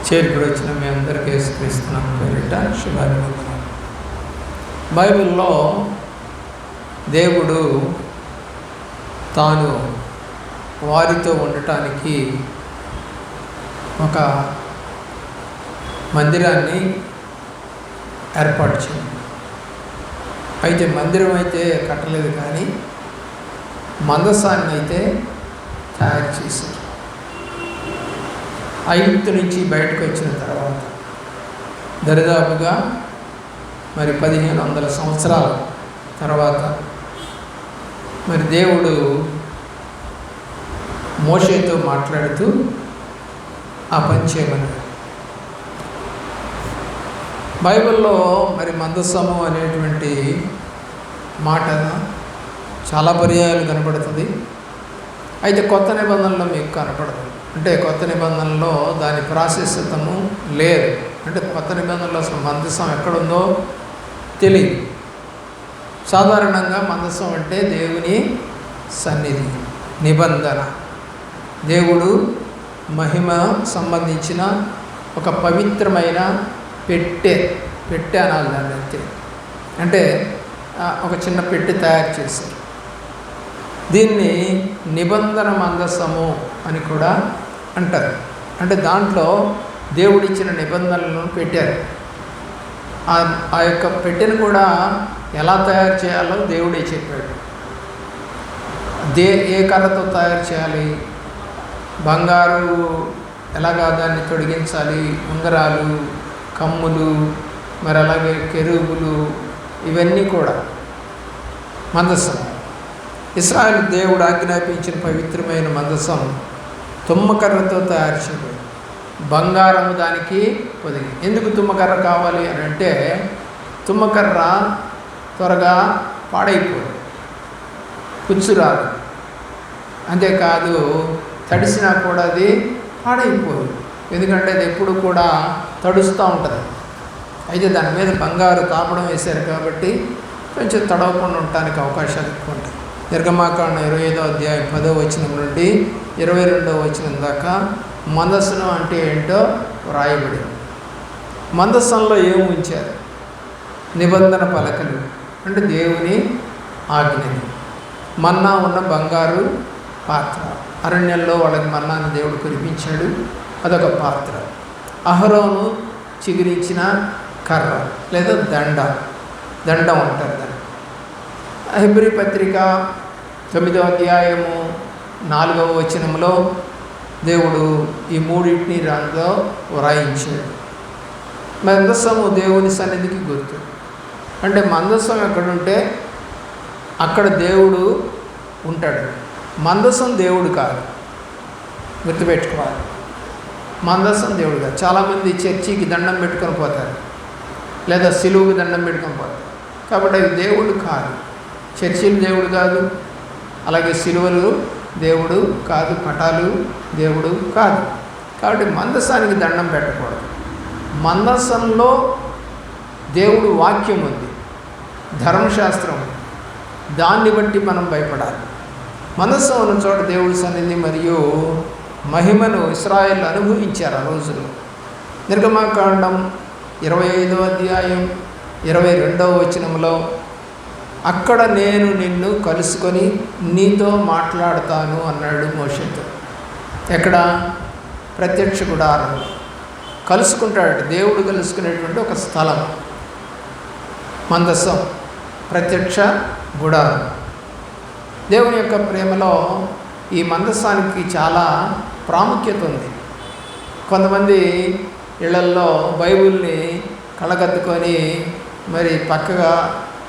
చేరుకుని వచ్చిన మీ అందరికీ యేసుక్రీస్తు పేరిట శుభాభివందనాలు. బైబిల్లో దేవుడు తాను వారితో ఉండటానికి ఒక మందిరాన్ని ఏర్పాటు చేయండి. అయితే మందిరం అయితే కట్టలేదు, కానీ మందసాన్ని అయితే తయారు చేశారు. ఐగుప్తు నుంచి బయటకు వచ్చిన తర్వాత దరిదాపుగా 1500 సంవత్సరాల తర్వాత దేవుడు మోషేతో మాట్లాడుతూ ఆ పని చేయమన్నాడు. బైబిల్లో మందసము అనేటువంటి మాట చాలా పర్యాయాలు కనపడుతుంది. అయితే కొత్త నిబంధనలో మీకు కనపడదు. అంటే కొత్త నిబంధనలో దాని ప్రాశస్త్యము లేదు. అంటే కొత్త నిబంధనలో అసలు మందసం ఎక్కడుందో తెలియదు. సాధారణంగా మందసం అంటే దేవుని సన్నిధి, నిబంధన, దేవుడు మహిమ సంబంధించిన ఒక పవిత్రమైన పెట్టె అనాలి దాన్ని. అంతే. అంటే ఒక చిన్న పెట్టె తయారు చేశారు. దీన్ని నిబంధన మందసము అని కూడా అంటారు. అంటే దాంట్లో దేవుడిచ్చిన నిబంధనలను పెట్టారు. ఆ యొక్క పెట్టెను కూడా ఎలా తయారు చేయాలో దేవుడే చెప్పాడు. ఏ కర్రతో తయారు చేయాలి, బంగారు ఎలాగా దాన్ని తొడిగించాలి, ఉంగరాలు, కమ్ములు, అలాగే కెరూబులు, ఇవన్నీ కూడా మందసం. ఇశ్రాయేలు దేవుడు ఆజ్ఞాపించిన పవిత్రమైన మందసం తుమ్మకర్రతో తయారు చేయబడింది. బంగారము దానికి పొదిగి. ఎందుకు తుమ్మకర్ర కావాలి అని అంటే, తుమ్మకర్ర త్వరగా పాడైపోదు, పుచ్చురాదు. అంతేకాదు తడిసినా కూడా అది పాడైపోదు. ఎందుకంటే అది ఎప్పుడు కూడా తడుస్తూ ఉంటుంది. అయితే దాని మీద బంగారు తాపడం వేశారు కాబట్టి కొంచెం తడవకుండా ఉండటానికి అవకాశాలు ఎక్కువ ఉంటాయి. నిర్గమాకాండం 25వ అధ్యాయం 10వ వచనం నుండి 22వ వచనం దాకా మందసం అంటే ఏంటో వ్రాయబడింది. మందసంలో ఏమి ఉంచారు? నిబంధన పలకలు, అంటే దేవుని ఆజ్ఞలు. మన్నా ఉన్న బంగారు పాత్ర. అరణ్యంలో వాళ్ళకి మన్నాని దేవుడు కురిపించాడు, అదొక పాత్ర. అహరోను చిగురించిన కర్ర లేదా దండం అంటారు దాన్ని. హెబ్రీ పత్రిక 9వ అధ్యాయము 4వ వచనంలో దేవుడు ఈ మూడింటిని దాంట్లో వ్రాయించాడు. మందసము దేవుని సన్నిధికి గుర్తు. అంటే మందసం ఎక్కడుంటే అక్కడ దేవుడు ఉంటాడు. మందసం దేవుడు కాదు, గుర్తుపెట్టుకోవాలి. మందసం దేవుడు కాదు. చాలామంది చర్చికి దండం పెట్టుకొని పోతారు, లేదా సిలువుకి దండం పెట్టుకొని పోతారు. కాబట్టి అది దేవుడు కాదు. చర్చిలు దేవుడు కాదు, అలాగే సిలువలు దేవుడు కాదు, పటాలు దేవుడు కాదు. కాబట్టి మందసానికి దండం పెట్టకూడదు. మందసంలో దేవుడు వాక్యం ఉంది, ధర్మశాస్త్రం ఉంది. దాన్ని బట్టి మనం భయపడాలి. మందసం ఉన్న చోట దేవుడి సన్నిధి మరియు మహిమను ఇశ్రాయేలు అనుభవించారు ఆ రోజుల్లో. నిర్గమాకాండం 25వ అధ్యాయం 22వ వచనంలో, అక్కడ నేను నిన్ను కలుసుకొని నీతో మాట్లాడతాను అన్నాడు మోషేతో. ఎక్కడ? ప్రత్యక్ష గుడారంలో కలుసుకుంటాడు. దేవుడు కలుసుకునేటువంటి ఒక స్థలం మందసం, ప్రత్యక్ష గుడారం. దేవుని యొక్క ప్రేమలో ఈ మందసానికి చాలా ప్రాముఖ్యత ఉంది. కొంతమంది ఇళ్లల్లో బైబిల్ని కళ్ళకద్దుకొని పక్కగా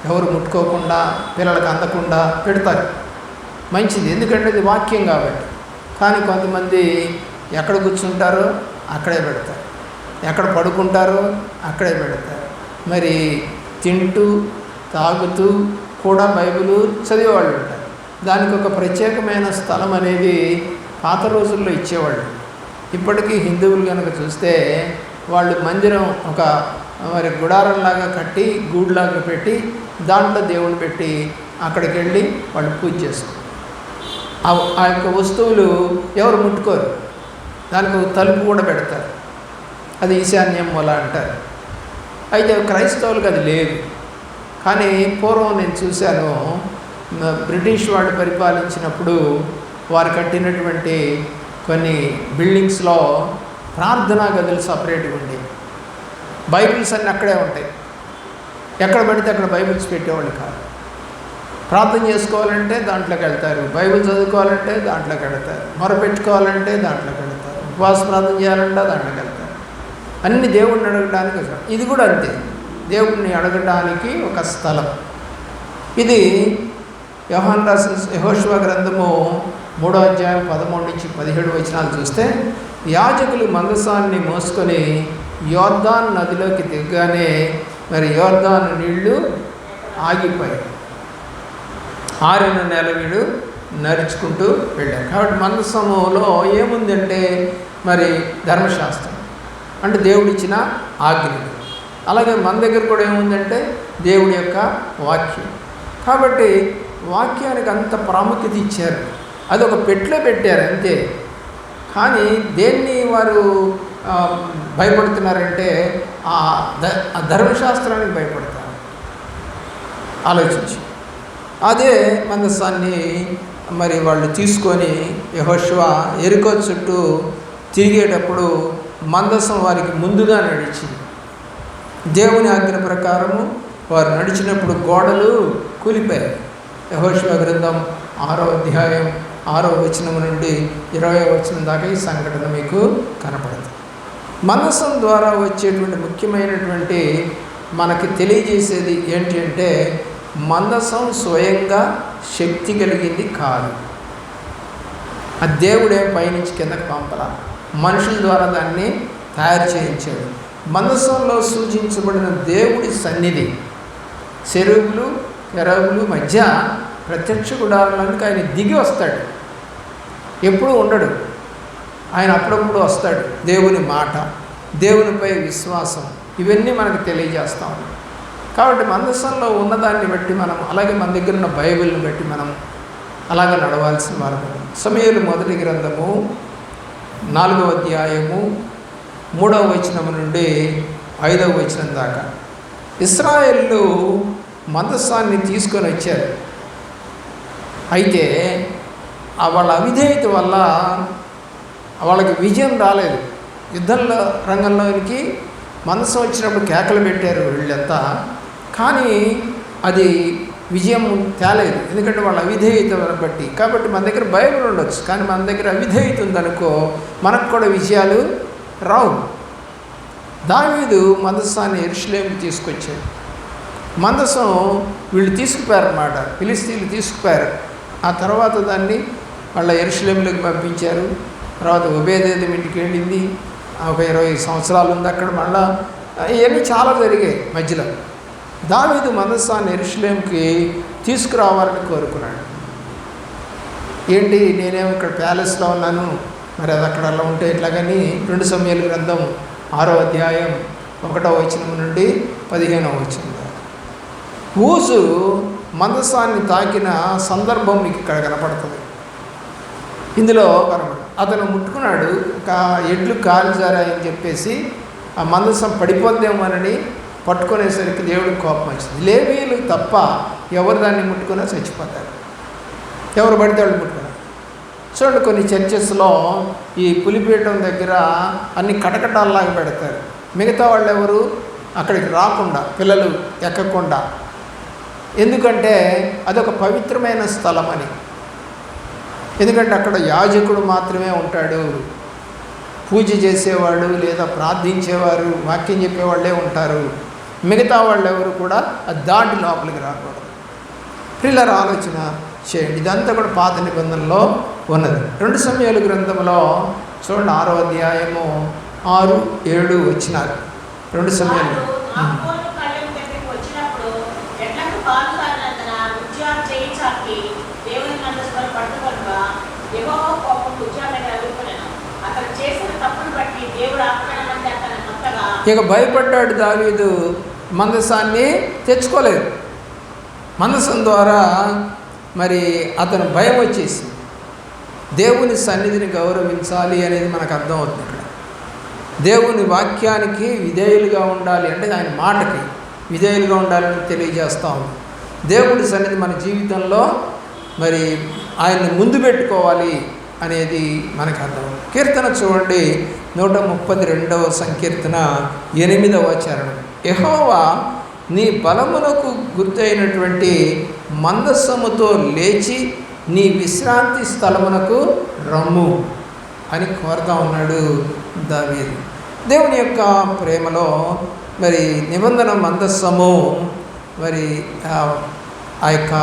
ఎవరు ముట్టుకోకుండా, పిల్లలకు అందకుండా పెడతారు. మంచిది, ఎందుకంటే అది వాక్యం కాబట్టి. కానీ కొంతమంది ఎక్కడ కూర్చుంటారో అక్కడే పెడతారు, ఎక్కడ పడుకుంటారో అక్కడే పెడతారు. తింటూ తాగుతూ కూడా బైబిల్ చదివేవాళ్ళు ఉంటారు. దానికి ఒక ప్రత్యేకమైన స్థలం అనేది పాత రోజుల్లో ఇచ్చేవాళ్ళు. ఇప్పటికీ హిందువులు కనుక చూస్తే వాళ్ళు మందిరం ఒక గుడారంలాగా కట్టి, గూడులాగా పెట్టి, దాంట్లో దేవుని పెట్టి అక్కడికి వెళ్ళి వాళ్ళు పూజ చేసుకుంటారు. ఆ యొక్క వస్తువులు ఎవరు ముట్టుకోరు. దానికి ఒక తలుపు కూడా పెడతారు. అది ఈశాన్యం మూల అంటారు. అయితే క్రైస్తవులకు అది లేదు. కానీ పూర్వం నేను చూశాను, బ్రిటిష్ వాళ్ళు పరిపాలించినప్పుడు వారు కట్టినటువంటి కొన్ని బిల్డింగ్స్లో ప్రార్థనా గదులు సపరేట్గా ఉండేవి. బైబిల్స్ అన్నీ అక్కడే ఉంటాయి. ఎక్కడ పడితే అక్కడ బైబిల్స్ పెట్టేవాళ్ళు కాదు. ప్రార్థన చేసుకోవాలంటే దాంట్లోకి వెళ్తారు, బైబిల్ చదువుకోవాలంటే దాంట్లోకి వెళ్తారు, మొరపెట్టుకోవాలంటే దాంట్లోకి వెళ్తారు, ఉపవాస ప్రార్థన చేయాలంటే దాంట్లోకి వెళ్తారు. అన్ని దేవుడిని అడగడానికి. ఇది కూడా అంతే, దేవుడిని అడగడానికి ఒక స్థలం. ఇది యోహాను రాసిన యెహోషువ గ్రంథము 3వ అధ్యాయం 13-17 వచనాలు చూస్తే, యాజకులు మందసాన్ని మోసుకొని యోర్దాను నదిలోకి దిగ్గానే మరి యోర్దాను నీళ్లు ఆగిపోయాయి. ఆరిన నేల వీడు నడుచుకుంటూ వెళ్ళారు. కాబట్టి మందసములో ఏముందంటే మరి ధర్మశాస్త్రం అంటే దేవుడిచ్చిన ఆజ్ఞలు. అలాగే మన దగ్గర కూడా ఏముందంటే దేవుడి యొక్క వాక్యం. కాబట్టి వాక్యానికి అంత ప్రాముఖ్యత ఇచ్చారు. అది ఒక పెట్లో పెట్టారు అంతే. కానీ దేన్ని వారు భయపడుతున్నారంటే ఆ ధర్మశాస్త్రానికి భయపడతారు. ఆలోచించి అదే మందసాన్ని మరి వాళ్ళు తీసుకొని యెహోషువ యెరికో చుట్టూ తిరిగేటప్పుడు మందసం వారికి ముందుగా నడిచింది. దేవుని ఆజ్ఞ ప్రకారము వారు నడిచినప్పుడు గోడలు కూలిపోయాయి. యెహోషువ గ్రంథం 6వ అధ్యాయం 6వ వచనం నుండి 20వ వచనం దాకా ఈ సంఘటన మీకు కనపడుతుంది. మందసం ద్వారా వచ్చేటువంటి ముఖ్యమైనటువంటి మనకి తెలియజేసేది ఏంటి అంటే, మందసం స్వయంగా శక్తి కలిగింది కాదు. ఆ దేవుడే పైనుంచి కిందకి పంపల, మనుషుల ద్వారా దాన్ని తయారు చేయించాడు. మందసంలో సూచించబడిన దేవుడి సన్నిధి చెరువులు కెరవులు మధ్య ప్రత్యక్ష గుడారంలోనికి ఆయన దిగి వస్తాడు. ఎప్పుడూ ఉండడు, ఆయన అప్పుడప్పుడు వస్తాడు. దేవుని మాట, దేవునిపై విశ్వాసం, ఇవన్నీ మనకు తెలియజేస్తాం. కాబట్టి మందసంలో ఉన్నదాన్ని బట్టి మనం, అలాగే మన దగ్గర ఉన్న బైబిల్ని బట్టి మనం అలాగే నడవాల్సిన వారు. సమూయేలు మొదటి గ్రంథము 4వ అధ్యాయము 3వ వచనం నుండి 5వ వచనం దాకా ఇశ్రాయేలు మందసాన్ని తీసుకొని వచ్చారు. అయితే వాళ్ళ అవిధేయత వల్ల వాళ్ళకి విజయం రాలేదు. యుద్ధంలో రంగంలోనికి మందసం వచ్చినప్పుడు కేకలు పెట్టారు వీళ్ళంతా, కానీ అది విజయం తేలేదు. ఎందుకంటే వాళ్ళ అవిధేయత బట్టి. కాబట్టి మన దగ్గర బైబిల్ ఉండొచ్చు, కానీ మన దగ్గర అవిధేయత ఉందనుకో మనకు కూడా విజయాలు రావు. దావీదు మందసాన్ని యెరూషలేముకి తీసుకొచ్చాడు. మందసం వీళ్ళు తీసుకుపోయారన్నమాట, ఫిలిస్తీన్లు తీసుకుపోయారు. ఆ తర్వాత దాన్ని వాళ్ళ యెరూషలేములోకి పంపించారు. తర్వాత ఒబేదెదోము ఇంటికి వెళ్ళింది, ఒక 20 సంవత్సరాలు ఉంది అక్కడ. మళ్ళా ఇవన్నీ చాలా జరిగాయి మధ్యలో. దావీదు మందసాన్ని యెరూషలేముకి తీసుకురావాలని కోరుకున్నాడు. ఏంటి, నేనేమో ఇక్కడ ప్యాలెస్లో ఉన్నాను, మరి అది అక్కడ అలా ఉంటే ఎట్లాగని 2 సమూయేలు గ్రంథం 6వ అధ్యాయం 1వ వచనం నుండి 15వ వచనం. ఊసు మందసాన్ని తాకిన సందర్భం మీకు ఇక్కడ కనపడుతుంది. ఇందులో అతను ముట్టుకున్నాడు, ఒక ఎడ్లు కాలు జారాయని చెప్పేసి ఆ మందసం పడిపోద్దేమోనని పట్టుకునేసరికి దేవుడికి కోపం వచ్చింది. లేవీయులు తప్ప ఎవరు దాన్ని ముట్టుకున్నా చచ్చిపోతారు, ఎవరు పడితే వాళ్ళు ముట్టుకున్నారు. చూడండి, కొన్ని చర్చెస్లో ఈ పులిపీఠం దగ్గర అన్ని కటకటాల్లాగా పెడతారు. మిగతా వాళ్ళు ఎవరు అక్కడికి రాకుండా, పిల్లలు ఎక్కకుండా. ఎందుకంటే అదొక పవిత్రమైన స్థలం అని. ఎందుకంటే అక్కడ యాజకుడు మాత్రమే ఉంటాడు, పూజ చేసేవాడు లేదా ప్రార్థించేవారు, వాక్యం చెప్పేవాళ్ళే ఉంటారు. మిగతా వాళ్ళు ఎవరు కూడా దాటి లోపలికి రాకూడదు. పిల్లల ఆలోచన చేయండి. ఇదంతా కూడా పాత నిబంధనలో ఉన్నది. 2 సమూయేలు గ్రంథంలో చూడండి, 6వ అధ్యాయము 6, 7 వచనాలు. 2 సమూయేలు ఇక భయపడ్డాడు దావీదు, మందసాన్ని తెచ్చుకోలేదు. మందసం ద్వారా మరి అతను భయం వచ్చేసింది. దేవుని సన్నిధిని గౌరవించాలి అనేది మనకు అర్థమవుతుంది. ఇక్కడ దేవుని వాక్యానికి విధేయులుగా ఉండాలి అంటే ఆయన మాటకి విధేయులుగా ఉండాలని తెలియజేస్తూ ఉంది. దేవుడి సన్నిధి మన జీవితంలో మరి ఆయన్ని ముందు పెట్టుకోవాలి అనేది మనకు అర్థం. కీర్తన చూడండి, 132వ సంకీర్తన 8వ చరణం. యెహోవా నీ బలమునకు గుర్తైనటువంటి మందస్సముతో లేచి నీ విశ్రాంతి స్థలమునకు రమ్ము అని కోరుతా ఉన్నాడు దావీదు. దేవుని యొక్క ప్రేమలో మరి నిబంధన మందస్సము మరి ఆ యొక్క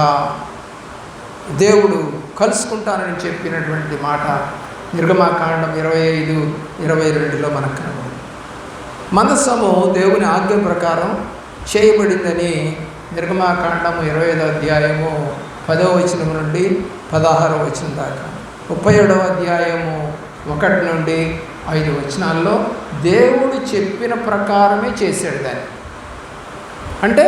దేవుడు కలుసుకుంటానని చెప్పినటువంటి మాట నిర్గమాకాండం 25:22లో మనకు కనబడుతుంది. మందస్సము దేవుని ఆజ్ఞ ప్రకారం చేయబడిందని నిర్గమాకాండం 25వ అధ్యాయము 10వ వచనం నుండి 16వ వచనం దాకా, 37వ అధ్యాయము 1 నుండి 5 వచనాల్లో దేవుడు చెప్పిన ప్రకారమే చేశాడు దాన్ని. అంటే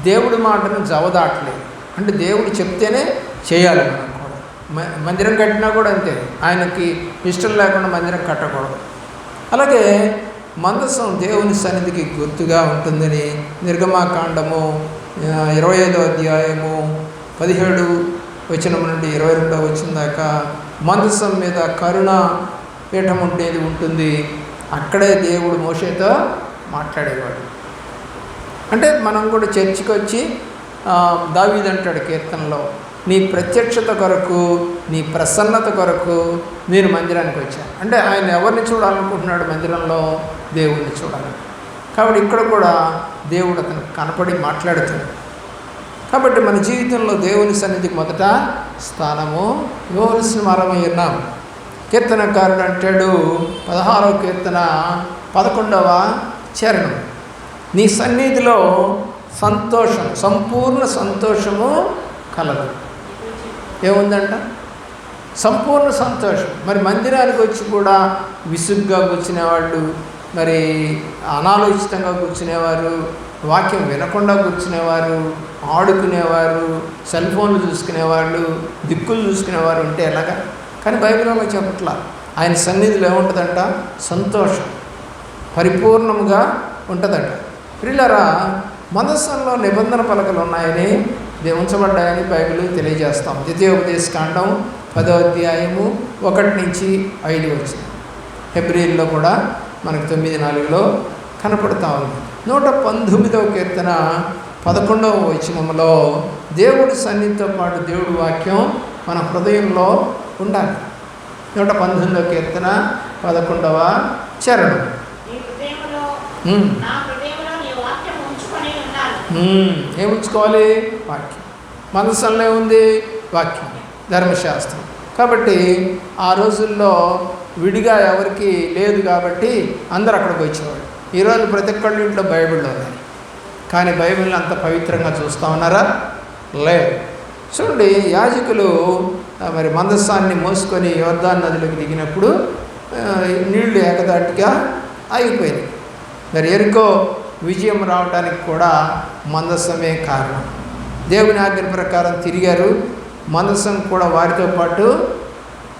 దేవుడి మాటను జవదాటలేదు. అంటే దేవుడు చెప్తేనే చేయాలి. మనం కూడా మందిరం కట్టినా కూడా అంతే, ఆయనకి ఇష్టం లేకుండా మందిరం కట్టకూడదు. అలాగే మందసం దేవుని సన్నిధికి గుర్తుగా ఉంటుందని నిర్గమాకాండము 25వ అధ్యాయము 17 వచనం నుండి 22వ వచనం దాకా మందసం మీద కరుణ పీఠం ఉండేది ఉంటుంది. అక్కడే దేవుడు మోషేతో మాట్లాడేవాడు. అంటే మనం కూడా చర్చికి వచ్చి దావీదు అంటాడు కీర్తనలో, నీ ప్రత్యక్షత కొరకు నీ ప్రసన్నత కొరకు నేను మందిరానికి వచ్చాను. అంటే ఆయన ఎవరిని చూడాలనుకుంటున్నాడు? మందిరంలో దేవుడిని చూడాలి. కాబట్టి ఇక్కడ కూడా దేవుడు అతనికి కనపడి మాట్లాడుతాడు. కాబట్టి మన జీవితంలో దేవుని సన్నిధికి మొదట స్థానము ఇవ్వవలసిన వారమై ఉన్నాం. కీర్తనకారుడు అంటాడు 16వ కీర్తన 11వ చరణం, నీ సన్నిధిలో సంతోషం, సంపూర్ణ సంతోషము కలదు. ఏముందంట? సంపూర్ణ సంతోషం. మరి మందిరానికి వచ్చి కూడా విసుగ్గా కూర్చునేవాళ్ళు, మరి అనాలోచితంగా కూర్చునేవారు, వాక్యం వినకుండా కూర్చునేవారు, ఆడుకునేవారు, సెల్ ఫోన్లు చూసుకునేవాళ్ళు, దిక్కులు చూసుకునేవారు ఉంటే ఎలాగా? కానీ బైబిల్లో చెప్పట్లా. ఆయన సన్నిధిలో ఏముంటుందంట? సంతోషం పరిపూర్ణముగా ఉంటుందట. ప్రియులారా, మందసంలో నిబంధన పలకలు ఉన్నాయని ఉంచబడ్డాయని బైబిల్ తెలియజేస్తాం. ద్వితీయోపదేశకాండం 10వ అధ్యాయము 1 నుంచి 5 వచ్చింది. హెబ్రీల్లో కూడా మనకు 9:4లో కనపడతా ఉంది. 119వ కీర్తన 11వ వచనంలో దేవుడి సన్నిధితో పాటు దేవుడి వాక్యం మన హృదయంలో ఉండాలి. 119వ కీర్తన 11వ చరణం, ఏం ఉంచుకోవాలి? వాక్యం. మందసంలో ఉంది వాక్యం, ధర్మశాస్త్రం. కాబట్టి ఆ రోజుల్లో విడిగా ఎవరికి లేదు కాబట్టి అందరూ అక్కడికి వచ్చేవాడు. ఈరోజు ప్రతి ఒక్కళ్ళ ఇంట్లో బైబిళ్ళు ఉన్నాయి, కానీ బైబిల్ని అంత పవిత్రంగా చూస్తూ ఉన్నారా? లేదు. చూడండి, యాజకులు మరి మందసాన్ని మోసుకొని యోర్దాను నదిలోకి దిగినప్పుడు నీళ్లు ఏకదాటిగా ఆగిపోయినాయి. మరి ఎరుకో విజయం రావడానికి కూడా మందసమే కారణం. దేవుని ఆజ్ఞ ప్రకారం తిరిగారు, మందసం కూడా వారితో పాటు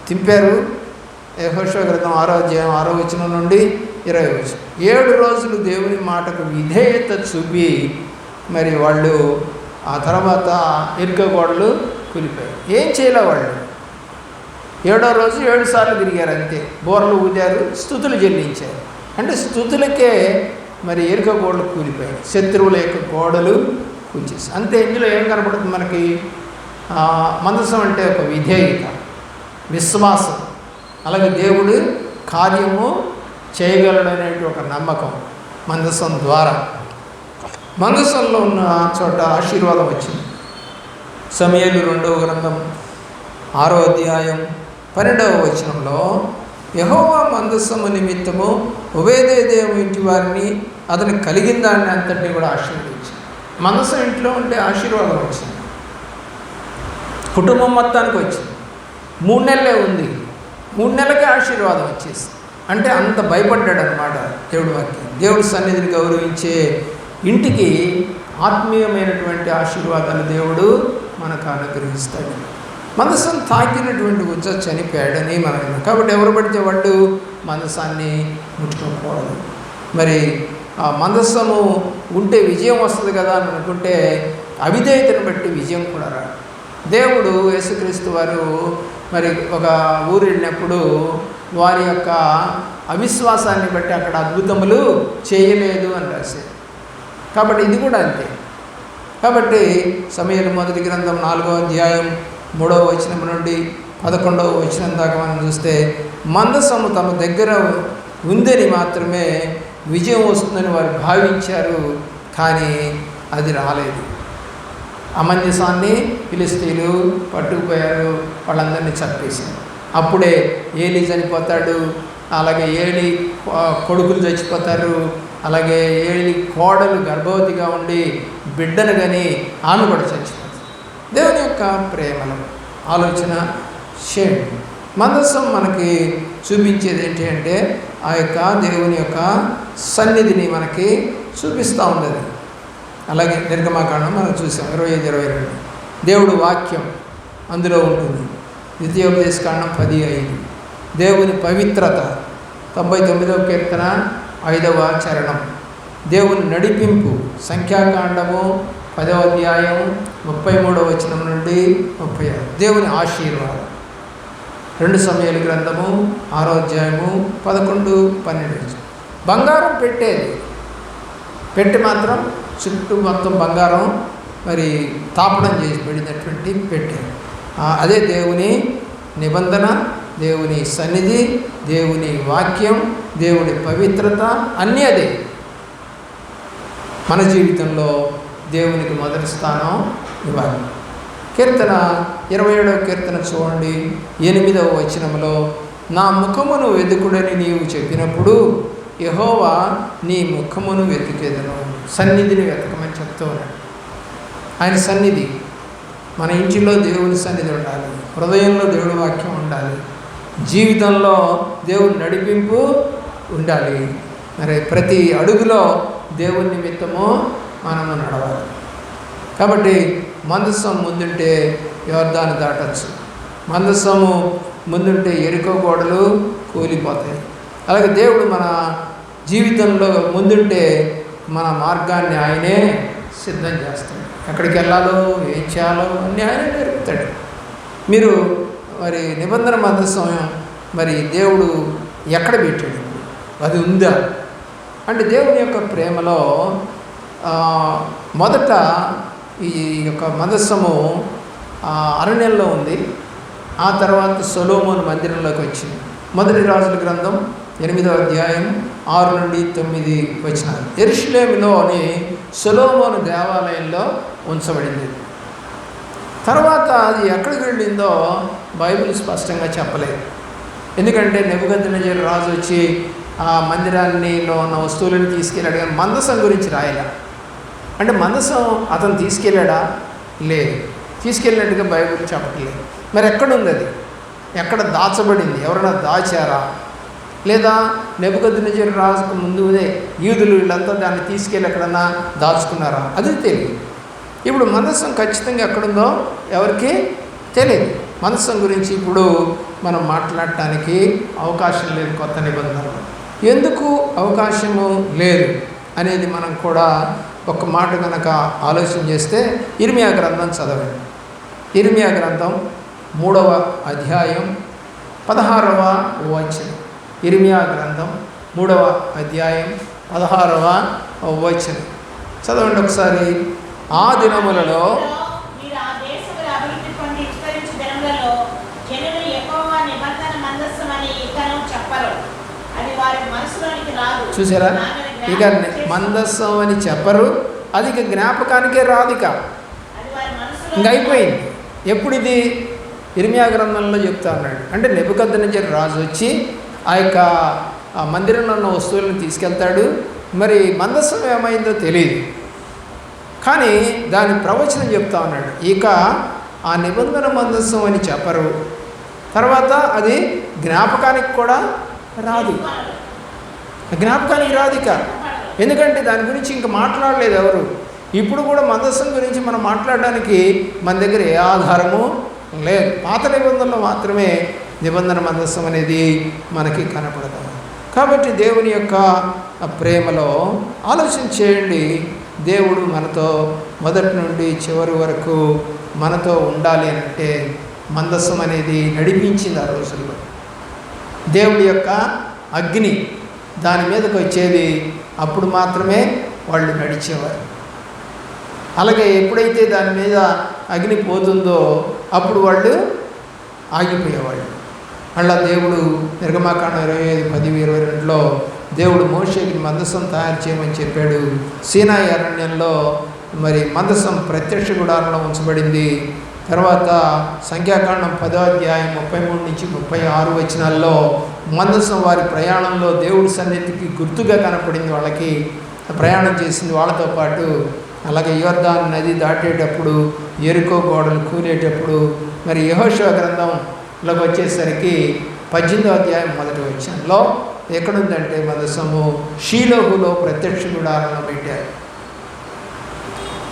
తింపారు. యెహోషువ గ్రంథం 6వ అధ్యాయం 6వ వచనం నుండి 20వ వచనం. 7 రోజులు దేవుని మాటకు విధేయత చూపి మరి వాళ్ళు ఆ తర్వాత ఇరుక గోడలు కూలిపోయారు. ఏం చేయలే వాళ్ళు. 7వ రోజు 7 సార్లు తిరిగారు అంతే. బోర్లు ఊదారు, స్తుతులు చెల్లించారు. అంటే స్తుతులకే మరి ఎరుక గోడలు కూలిపోయాయి, శత్రువుల యొక్క గోడలు కూల్చేసి. అంతే. ఇందులో ఏం కనపడుతుంది మనకి? మందసం అంటే ఒక విధేయత, విశ్వాసం, అలాగే దేవుడు కార్యము చేయగలడనేటి ఒక నమ్మకం మందసం ద్వారా. మందసంలో ఉన్న చోట ఆశీర్వాదం వచ్చింది. సమూయేలు 2వ గ్రంథం 6వ అధ్యాయం 12వ వచనంలో యెహోవా మందసము నిమిత్తము ఒబేదెదోము ఇంటి వారిని అతనికి కలిగిన దాన్ని అంతటినీ కూడా ఆశీర్వదించింది. మందసం ఇంట్లో ఉంటే ఆశీర్వాదం వచ్చింది, కుటుంబం మొత్తానికి వచ్చింది. 3 నెలలే ఉంది, 3 నెలలకే ఆశీర్వాదం వచ్చేసి. అంటే అంత భయపడ్డాడు అనమాట దేవుడి వాక్యం. దేవుడి సన్నిధిని గౌరవించే ఇంటికి ఆత్మీయమైనటువంటి ఆశీర్వాదాలు దేవుడు మనకు అనుగ్రహిస్తాడు. మందసం తాకినటువంటి ఉజ్జ చనిపోయాడని మనం. కాబట్టి ఎవరు పడితే వాళ్ళు మందసాన్ని ముట్టుకోకూడదు. మరి ఆ మందసము ఉంటే విజయం వస్తుంది కదా అని అనుకుంటే అవిధేయతను బట్టి విజయం కూడా రాదు. దేవుడు యేసుక్రీస్తు వారు మరి ఒక ఊరు వెళ్ళినప్పుడు వారి యొక్క అవిశ్వాసాన్ని బట్టి అక్కడ అద్భుతములు చేయలేదు అని రాశారు. కాబట్టి ఇది కూడా అంతే. కాబట్టి సమూయేలు మొదటి గ్రంథం 4వ అధ్యాయం 3వ వచనం నుండి 11వ వచనం దాకా మనం చూస్తే మందసము తమ దగ్గర ఉందని మాత్రమే విజయం వస్తుందని వారు భావించారు, కానీ అది రాలేదు. అమంజసాన్ని ఫిలిష్తీయులు పట్టుకుపోయారు, వాళ్ళందరినీ చంపేశారు. అప్పుడే ఏలీ చనిపోతాడు, అలాగే ఏలీ కొడుకులు చచ్చిపోతారు, అలాగే ఏలీ కోడలు గర్భవతిగా ఉండి బిడ్డను కానీ ఆమె కూడా చచ్చిపోతుంది. దేవుని యొక్క ప్రేమను ఆలోచన చేయండి. మందసం మనకి చూపించేది ఏంటి అంటే ఆ యొక్క దేవుని యొక్క సన్నిధిని మనకి చూపిస్తూ ఉండదు. అలాగే నిర్గమాకాండం మనం చూసాం 25-22 దేవుడు వాక్యం అందులో ఉంటుంది. ద్వితీయోపదేశకాండం 10:5 దేవుని పవిత్రత 99వ కీర్తన 5వ చరణం దేవుని నడిపింపు సంఖ్యాకాండము 10వ అధ్యాయం 33వ వచనం నుండి 36 దేవుని ఆశీర్వాదం 2 సమూయేలు గ్రంథము 6వ అధ్యాయము 11-12 బంగారం పెట్టి మాత్రం చుట్టూ మొత్తం బంగారం మరి తాపడం చేసి పెట్టినటువంటి పెట్టె. అదే దేవుని నిబంధన, దేవుని సన్నిధి, దేవుని వాక్యం, దేవుని పవిత్రత అన్నీ అదే. మన జీవితంలో దేవునికి మొదటి స్థానం ఇవ్వాలి. కీర్తన 27వ కీర్తన చూడండి 8వ వచనంలో నా ముఖమును వెతుకుడని నీవు చెప్పినప్పుడు యెహోవా నీ ముఖమును వెతికేదను. సన్నిధిని వెతకమని చెప్తూ ఉన్నాడు. ఆయన సన్నిధి మన ఇంటిలో దేవుని సన్నిధి ఉండాలి, హృదయంలో దేవుడి వాక్యం ఉండాలి, జీవితంలో దేవుని నడిపింపు ఉండాలి. మరి ప్రతి అడుగులో దేవుని నిమిత్తము మనము నడవాలి. కాబట్టి మందసం ముందుంటే యోర్దాను దాటచ్చు, మందసము ముందుంటే ఎరికో గోడలు కూలిపోతాయి. అలాగే దేవుడు మన జీవితంలో ముందుంటే మన మార్గాన్ని ఆయనే సిద్ధం చేస్తాడు. ఎక్కడికి వెళ్ళాలో ఏం చేయాలో అన్నీ ఆయనే నేర్పుతాడు. మీరు మరి నిబంధన మందసం మరి దేవుడు ఎక్కడ పెట్టాడు, అది ఉందా అంటే దేవుని యొక్క ప్రేమలో మొదట ఈ యొక్క మందసము అరణ్యంలో ఉంది. ఆ తర్వాత సొలొమోను మందిరంలోకి వచ్చింది. మొదటి రాజుల గ్రంథం 8వ అధ్యాయం 6-9 వచనాలు యెరూషలేములోని సొలొమోను దేవాలయంలో ఉంచబడింది. తర్వాత అది ఎక్కడికి వెళ్ళిందో బైబిల్ స్పష్టంగా చెప్పలేదు. ఎందుకంటే నెబుకద్నెజరు రాజు వచ్చి ఆ మందిరాన్నిలో ఉన్న వస్తువులను తీసుకెళ్ళాడు, కానీ మందసం గురించి రాయలా. అంటే మందసం అతను తీసుకెళ్ళాడా? లేదు, తీసుకెళ్ళినట్టుగా బైబిల్ చెప్పట్లేదు. మరి ఎక్కడుంది అది? ఎక్కడ దాచబడింది? ఎవరైనా దాచారా? లేదా నెబుకద్నెజరు రాజుకు ముందునే యూదులు వీళ్ళంతా దాన్ని తీసుకెళ్ళి ఎక్కడన్నా దాచుకున్నారా? అది తెలియదు. ఇప్పుడు మందసం ఖచ్చితంగా ఎక్కడుందో ఎవరికి తెలియదు. మందసం గురించి ఇప్పుడు మనం మాట్లాడటానికి అవకాశం లేదు. కొత్త నిబంధనలు ఎందుకు అవకాశము లేదు అనేది మనం కూడా ఒక మాట కనుక ఆలోచన చేస్తే ఇర్మియా గ్రంథం చదవండి. ఇర్మియా గ్రంథం 3వ అధ్యాయం 16వ వచనం. ఇర్మియా గ్రంథం 3వ అధ్యాయం 16వ వచనం చదవండి ఒకసారి. ఆ దినములలో చూసారా, ఇక మందస్సం అని చెప్పరు, అది ఇక జ్ఞాపకానికే రాదు, ఇక అయిపోయింది. ఎప్పుడు ఇది ఇర్మియా గ్రంథంలో చెప్తా ఉన్నాడు. అంటే నెబుకద్నెజరు రాజు వచ్చి ఆ యొక్క మందిరంలో ఉన్న వస్తువులను తీసుకెళ్తాడు. మరి మందస్సం ఏమైందో తెలియదు, కానీ దాని ప్రవచనం చెప్తా ఉన్నాడు. ఇక ఆ నిబంధన మందస్సం అని చెప్పరు, తర్వాత అది జ్ఞాపకానికి కూడా రాదు, జ్ఞాపకానికి రాదు ఇక. ఎందుకంటే దాని గురించి ఇంక మాట్లాడలేదు ఎవరు. ఇప్పుడు కూడా మందస్సం గురించి మనం మాట్లాడడానికి మన దగ్గర ఏ ఆధారము లేదు. పాత నిబంధనలో మాత్రమే నిబంధన మందస్సం అనేది మనకి కనపడతాం. కాబట్టి దేవుని యొక్క ప్రేమలో ఆలోచన చేయండి. దేవుడు మనతో మొదటి నుండి చివరి వరకు మనతో ఉండాలి అంటే మందసం అనేది నడిపించింది. ఆ రోజుల్లో దేవుడి యొక్క అగ్ని దాని మీదకి వచ్చేది, అప్పుడు మాత్రమే వాళ్ళు నడిచేవారు. అలాగే ఎప్పుడైతే దాని మీద అగ్ని పోతుందో అప్పుడు వాళ్ళు ఆగిపోయేవాళ్ళు. అలా దేవుడు నిర్గమాకాండం 25:10-22లో దేవుడు మోషేకి మందసం తయారు చేయమని చెప్పాడు. సీనాయి అరణ్యంలో మరి మందసం ప్రత్యక్ష గుడారంలో ఉంచబడింది. తర్వాత సంఖ్యాకాండం 10:33-36 వచనాల్లో మందసం వారి ప్రయాణంలో దేవుడి సన్నిధికి గుర్తుగా కనపడింది. వాళ్ళకి ప్రయాణం చేసింది వాళ్ళతో పాటు. అలాగే యోర్దాను నది దాటేటప్పుడు, యెరికో గోడలు కూలేటప్పుడు, మరి యెహోషువ గ్రంథంలోకి వచ్చేసరికి 18:1 ఎక్కడుందంటే మందసము షీలోహులో ప్రత్యక్ష గుడారంలో పెట్టారు.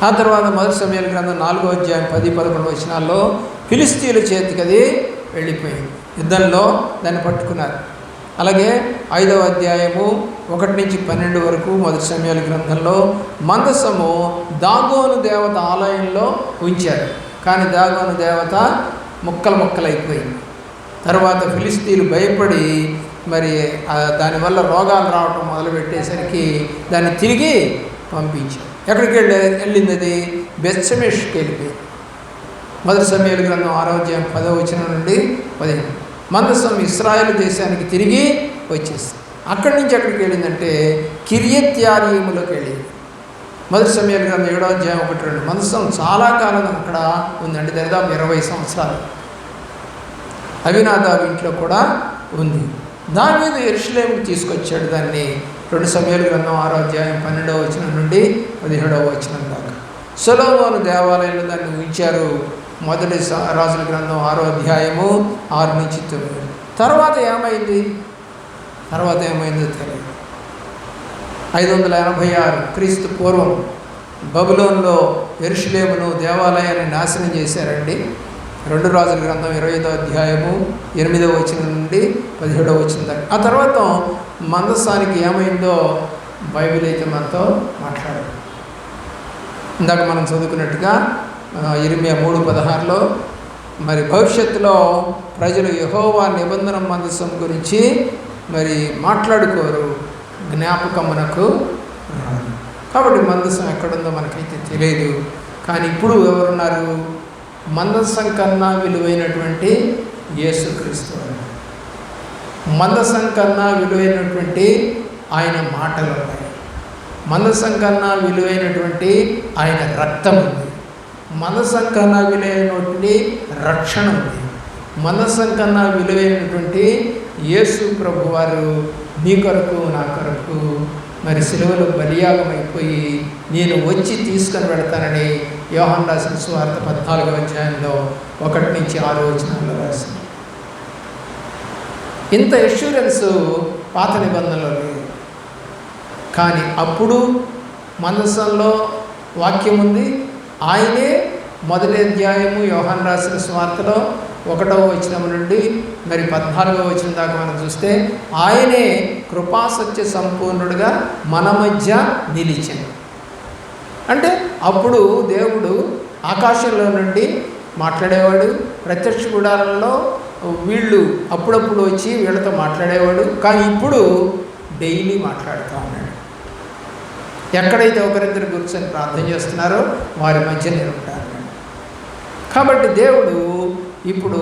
ఆ తర్వాత మొదటి సమూయేలు గ్రంథం 4:10-11 ఫిలిస్తీయుల చేతికి అది వెళ్ళిపోయింది. యుద్ధంలో దాన్ని పట్టుకున్నారు. అలాగే 5వ అధ్యాయము 1-12 వరకు మొదటి సమూయేలు గ్రంథంలో మందసము దాగోను దేవత ఆలయంలో ఉంచారు. కానీ దాగోను దేవత ముక్కలైపోయింది. తర్వాత ఫిలిస్తీయులు భయపడి మరి దానివల్ల రోగాలు రావటం మొదలుపెట్టేసరికి దాన్ని తిరిగి పంపించారు. ఎక్కడికి వెళ్ళింది అది? బెత్షెమెషుకి వెళ్ళిపోయింది. మొదటి సమూయేలు గ్రంథం 6:10-15 మందసం ఇశ్రాయేలు దేశానికి తిరిగి వచ్చేసింది. అక్కడి నుంచి ఎక్కడికి వెళ్ళిందంటే కిర్యత్యారీములోకి వెళ్ళింది. మొదటి సమూయేలు గ్రంథం 7:1-2 మందసం చాలా కాలం అక్కడ ఉందండి, దాదాపు 20 సంవత్సరాలు. అబీనాదాబు ఇంట్లో కూడా ఉంది. దావీదు యెరూషలేముకి తీసుకొచ్చాడు దాన్ని. 2 సమూయేలు గ్రంథం 6:12-17 దాకా. సొలొమోను దేవాలయంలో దాన్ని ఉంచారు. మొదటి రాజుల గ్రంథం 6:6-9. తర్వాత ఏమైందో తెలియదు. 586 క్రీస్తు పూర్వం బబులోన్లో యెరూషలేమును దేవాలయాన్ని నాశనం చేశారండి. 2 రాజుల గ్రంథం 25:8-17 దాకా. ఆ తర్వాత మందసానికి ఏమైందో బైబిల్ అయితే మనతో మాట్లాడారు. ఇందాక మనం చదువుకున్నట్టుగా ఇర్మియా 3:16 మరి భవిష్యత్తులో ప్రజలు యెహోవా నిబంధన మందసం గురించి మరి మాట్లాడుకోరు, జ్ఞాపకమునకు రాదు. కాబట్టి మందసం ఎక్కడుందో మనకైతే తెలియదు. కానీ ఇప్పుడు ఎవరున్నారు? మందసం కన్నా విలువైనటువంటి యేసుక్రీస్తు. మందసం కన్నా విలువైనటువంటి ఆయన మాటలు ఉన్నాయి. మందసం కన్నా విలువైనటువంటి ఆయన రక్తం ఉంది. మందసం కన్నా విలువైనటువంటి రక్షణ ఉంది. మందసం కన్నా విలువైనటువంటి యేసు ప్రభు వారు నీ కొరకు నా కొరకు మరి సిలువలో బలియాగమైపోయి నేను వచ్చి తీసుకొని వెళతానని యోహాను రాసిన సువార్త 14:1-6 రాసింది. ఇంత ఎష్యూరెన్స్ పాత నిబంధనలో లేదు. కానీ అప్పుడు మందసంలో వాక్యం ఉంది. ఆయనే మొదటి అధ్యాయము యోహాను రాసిన సువార్తలో 1వ వచనం నుండి మరి 14వ వచనం దాకా మనం చూస్తే ఆయనే కృపాసత్య సంపూర్ణుడుగా మన మధ్య నిలిచాడు. అంటే అప్పుడు దేవుడు ఆకాశంలో నుండి మాట్లాడేవాడు. ప్రత్యక్ష గుడారంలో వీళ్ళు అప్పుడప్పుడు వచ్చి వీళ్ళతో మాట్లాడేవాడు. కానీ ఇప్పుడు డైలీ మాట్లాడుతూ ఉన్నాడు. ఎక్కడైతే ఒకరిద్దరు కూర్చొని ప్రార్థన చేస్తున్నారో వారి మధ్య నేను ఉంటాను. కాబట్టి దేవుడు ఇప్పుడు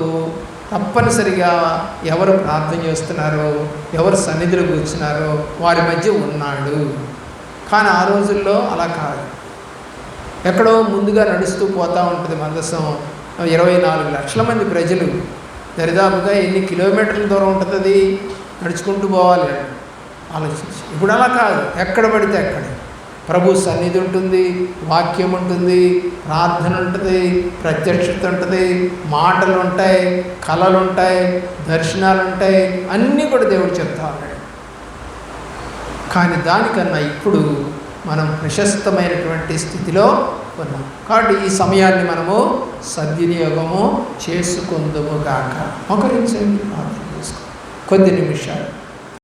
తప్పనిసరిగా ఎవరు ప్రార్థన చేస్తున్నారో, ఎవరు సన్నిధిలో కూర్చున్నారో వారి మధ్య ఉన్నాడు. కానీ ఆ రోజుల్లో అలా కాదు. ఎక్కడో ముందుగా నడుస్తూ పోతూ ఉంటుంది మందసం. 24 లక్షల మంది ప్రజలు, దరిదాపుగా ఎన్ని కిలోమీటర్ల దూరం ఉంటుంది, నడుచుకుంటూ పోవాలి ఆలోచించి. ఇప్పుడు అలా కాదు, ఎక్కడ పడితే అక్కడ ప్రభు సన్నిధి ఉంటుంది, వాక్యం ఉంటుంది, ప్రార్థన ఉంటుంది, ప్రత్యక్షత ఉంటుంది, మాటలు ఉంటాయి, కళలు ఉంటాయి, దర్శనాలు ఉంటాయి, అన్నీ కూడా దేవుడు చెప్తా ఉన్నాడు. కానీ దానికన్నా ఇప్పుడు మనం ప్రశస్తమైనటువంటి స్థితిలో ఉన్నాం. కాబట్టి ఈ సమయాన్ని మనము సద్వినియోగము చేసుకుందుము గాక. మోకరించండి, ప్రార్థన చేసుకో కొద్ది నిమిషాలు.